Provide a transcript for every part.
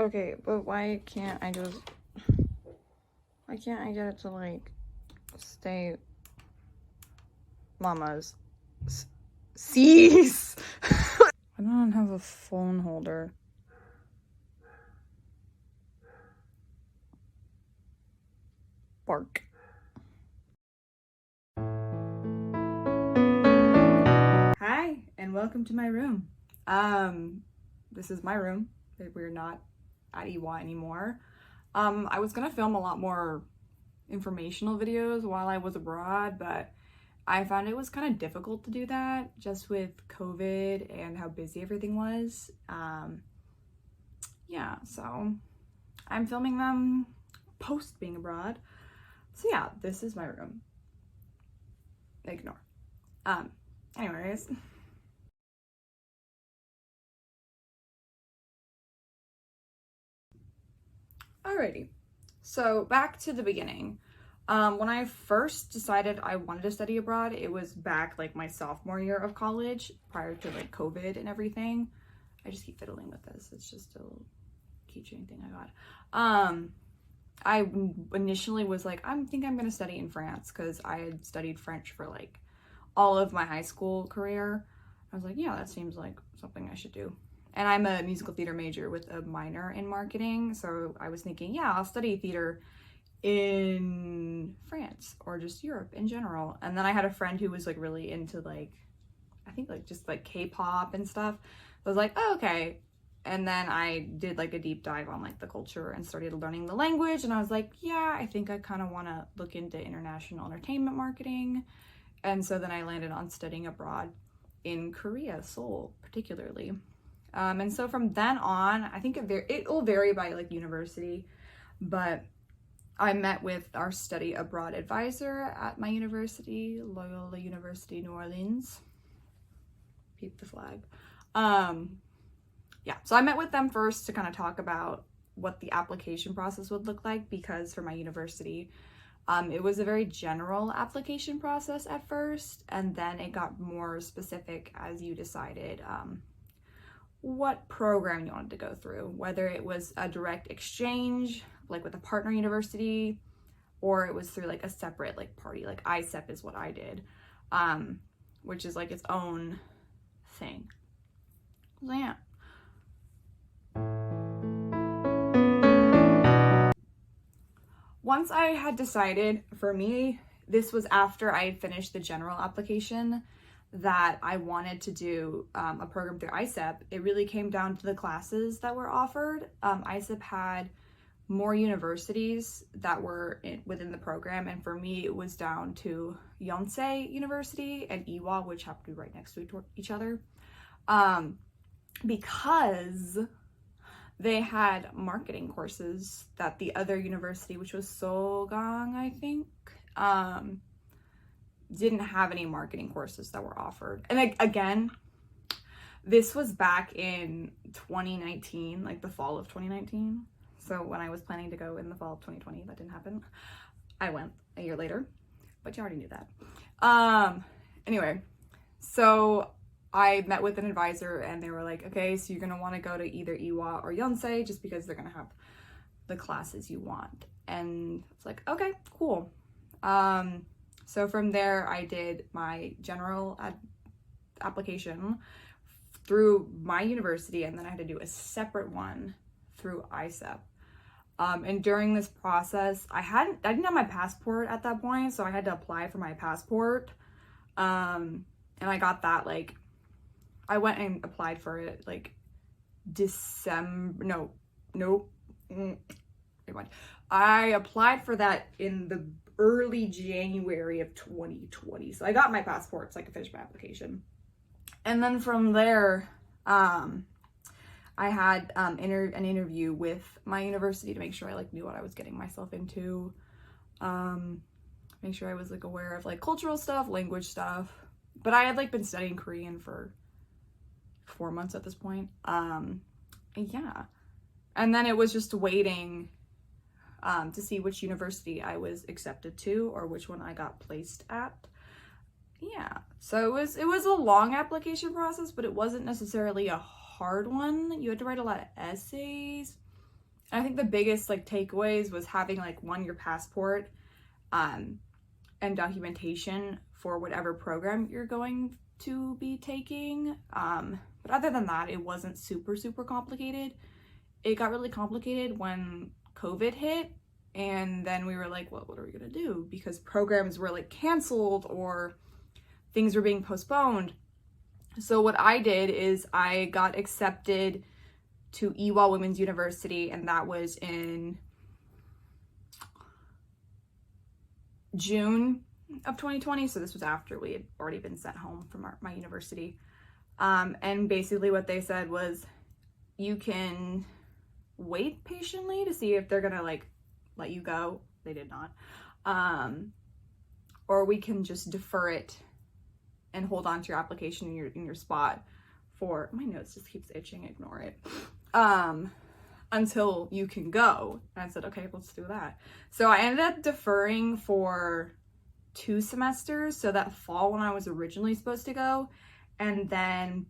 Okay, but why can't I get it to, like, stay Mama's? Cease! I don't have a phone holder. Bark. Hi, and welcome to my room. This is my room. We're not at EWHA anymore. I was gonna film a lot more informational videos while I was abroad, but I found it was kind of difficult to do that just with COVID and how busy everything was. Yeah, so I'm filming them post being abroad. So yeah, this is my room. Ignore. Anyways. Alrighty, so back to the beginning. When I first decided I wanted to study abroad, it was back like my sophomore year of college, prior to like COVID and everything. I just keep fiddling with this. It's just a little keychain thing I got. I initially was like, I think I'm gonna study in France because I had studied French for like all of my high school career. I was like, yeah, that seems like something I should do. And I'm a musical theater major with a minor in marketing. So I was thinking, yeah, I'll study theater in France or just Europe in general. And then I had a friend who was like really into like, I think like just like K-pop and stuff. I was like, oh, okay. And then I did like a deep dive on like the culture and started learning the language. And I was like, yeah, I think I kind of want to look into international entertainment marketing. And so then I landed on studying abroad in Korea, Seoul particularly. And so from then on, I think it will vary by like university, but I met with our study abroad advisor at my university, Loyola University, New Orleans. Peep the flag. Yeah, so I met with them first to kind of talk about what the application process would look like, because for my university, it was a very general application process at first, and then it got more specific as you decided what program you wanted to go through, whether it was a direct exchange, like with a partner university, or it was through like a separate like party, like ISEP is what I did, which is like its own thing. So yeah. Once I had decided, for me, this was after I had finished the general application, that I wanted to do a program through ISEP. It really came down to the classes that were offered. ISEP had more universities that were within the program, and for me it was down to Yonsei University and EWHA, which happen to be right next to each other, because they had marketing courses that the other university, which was Sogang, I think, didn't have any marketing courses that were offered. And again, this was back in 2019, like the fall of 2019. So when I was planning to go in the fall of 2020, that didn't happen. I went a year later, but you already knew that. Anyway, so I met with an advisor and they were like, okay, so you're gonna wanna go to either EWHA or Yonsei just because they're gonna have the classes you want. And it's like, okay, cool. So from there, I did my general application through my university, and then I had to do a separate one through ISEP. And during this process, I didn't have my passport at that point, so I had to apply for my passport. And I got that like, I went and applied for it like I applied for that in the early January of 2020. So I got my passport so I could finish my application. And then from there, I had an interview with my university to make sure I like knew what I was getting myself into. Make sure I was like aware of like cultural stuff, language stuff. But I had like been studying Korean for 4 months at this point. Yeah. And then it was just waiting to see which university I was accepted to or which one I got placed at. Yeah, so it was a long application process, but it wasn't necessarily a hard one. You had to write a lot of essays. And I think the biggest like takeaways was having like your passport and documentation for whatever program you're going to be taking. But other than that, it wasn't super complicated. It got really complicated when COVID hit, and then we were like, well, what are we gonna do? Because programs were like canceled or things were being postponed. So what I did is I got accepted to EWHA Womens University, and that was in June of 2020. So this was after we had already been sent home from my university. And basically what they said was, you can wait patiently to see if they're gonna like let you go. They did not. Or we can just defer it and hold on to your application in your spot for, my nose just keeps itching, ignore it, until you can go. And I said, okay, let's do that. So I ended up deferring for 2 semesters. So that fall when I was originally supposed to go, and then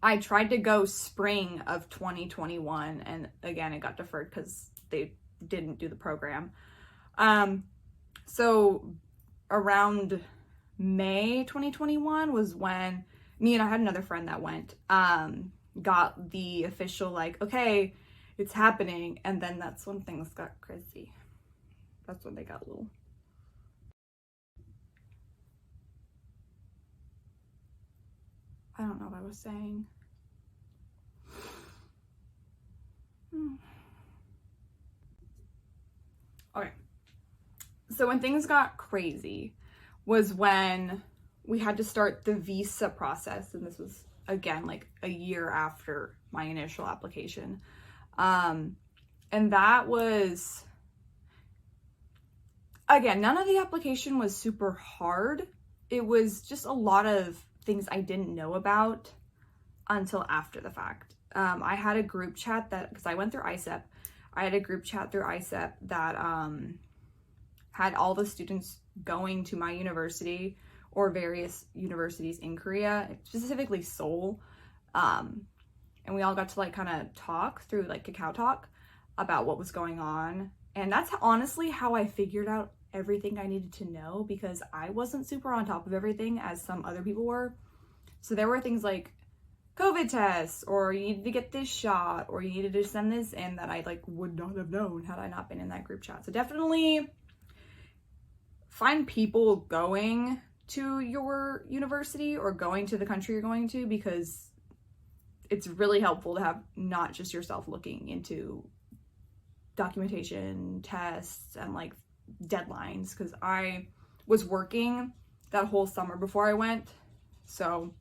I tried to go spring of 2021, and again, it got deferred because they didn't do the program. So around May 2021 was when me and I had another friend that went, got the official like, okay, it's happening. And then that's when things got crazy. That's when they got a little. I don't know what I was saying. Okay. So when things got crazy was when we had to start the visa process. And this was, again, like a year after my initial application. And that was, again, none of the application was super hard. It was just a lot of things I didn't know about until after the fact. I had a group chat that, because I went through ISEP, I had a group chat through ISEP that had all the students going to my university or various universities in Korea, specifically Seoul. And we all got to like kind of talk through like Kakao Talk about what was going on. And that's honestly how I figured out everything I needed to know, because I wasn't super on top of everything as some other people were. So there were things like COVID tests, or you needed to get this shot, or you needed to send this in that I like would not have known had I not been in that group chat. So definitely find people going to your university or going to the country you're going to, because it's really helpful to have not just yourself looking into documentation, tests, and like deadlines, because I was working that whole summer before I went. So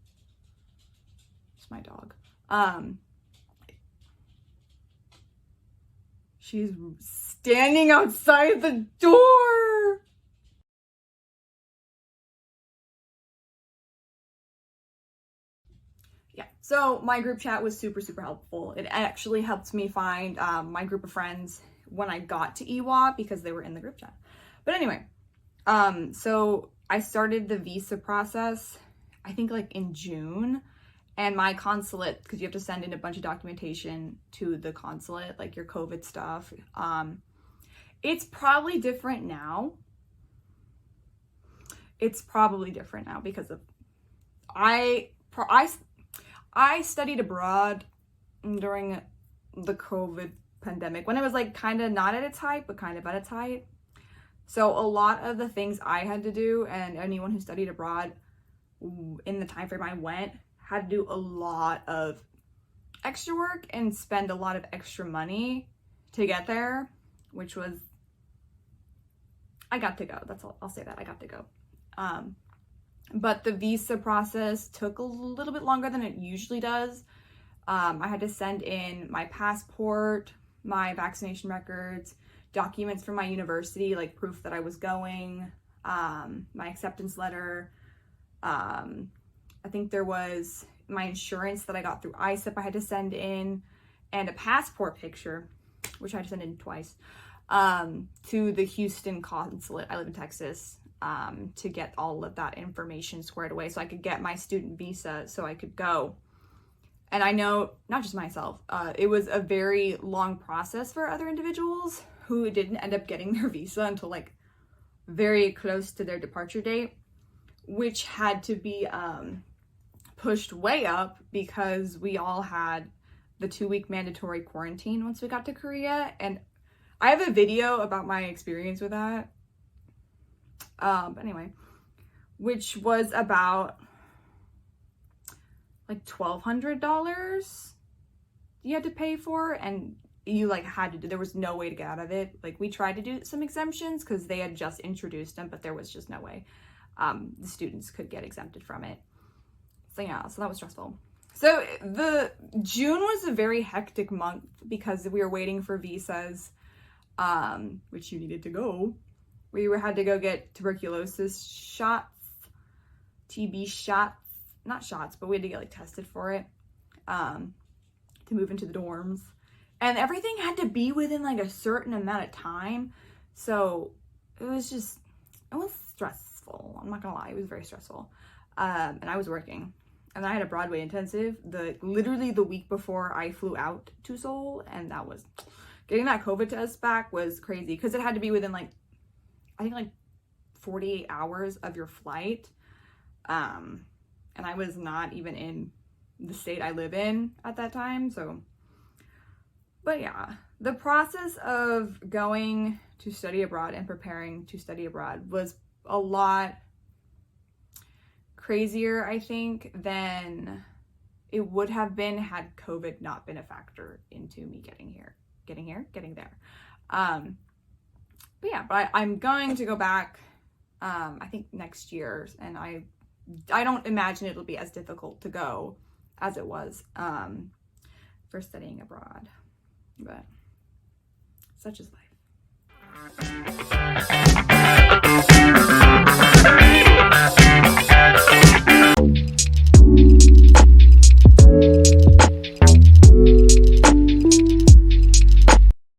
it's my dog. She's standing outside the door. Yeah, so my group chat was super helpful. It actually helped me find my group of friends when I got to EWHA, because they were in the group chat. But anyway, so I started the visa process, I think like in June, and my consulate, because you have to send in a bunch of documentation to the consulate, like your COVID stuff. It's probably different now. It's probably different now because of, I studied abroad during the COVID pandemic, when it was like kind of not at its height, but kind of at its height. So a lot of the things I had to do, and anyone who studied abroad in the time frame I went, had to do a lot of extra work and spend a lot of extra money to get there, which was, I got to go. That's all I'll say, that I got to go. But the visa process took a little bit longer than it usually does. I had to send in my passport, my vaccination records, documents from my university, like proof that I was going, my acceptance letter. I think there was my insurance that I got through ISEP I had to send in, and a passport picture, which I had to send in twice, to the Houston consulate. I live in Texas, to get all of that information squared away so I could get my student visa so I could go. And I know, not just myself, it was a very long process for other individuals who didn't end up getting their visa until like very close to their departure date, which had to be pushed way up because we all had the 2-week mandatory quarantine once we got to Korea. And I have a video about my experience with that. But anyway, which was about like $1,200 you had to pay for, and you like had to do, there was no way to get out of it. Like we tried to do some exemptions because they had just introduced them, but there was just no way the students could get exempted from it. So yeah, so that was stressful. So the June was a very hectic month because we were waiting for visas, which you needed to go. We had to go get tuberculosis shots, TB shots, not shots, but we had to get like tested for it to move into the dorms. And everything had to be within like a certain amount of time. So it was stressful. I'm not gonna lie, it was very stressful. And I was working. And I had a Broadway intensive literally the week before I flew out to Seoul. And that was, getting that COVID test back was crazy because it had to be within like, I think like 48 hours of your flight. And I was not even in the state I live in at that time. So, but yeah, the process of going to study abroad and preparing to study abroad was a lot crazier, I think, than it would have been had COVID not been a factor into me getting there. But yeah, but I'm going to go back, I think next year, and I don't imagine it'll be as difficult to go as it was for studying abroad, but such is life.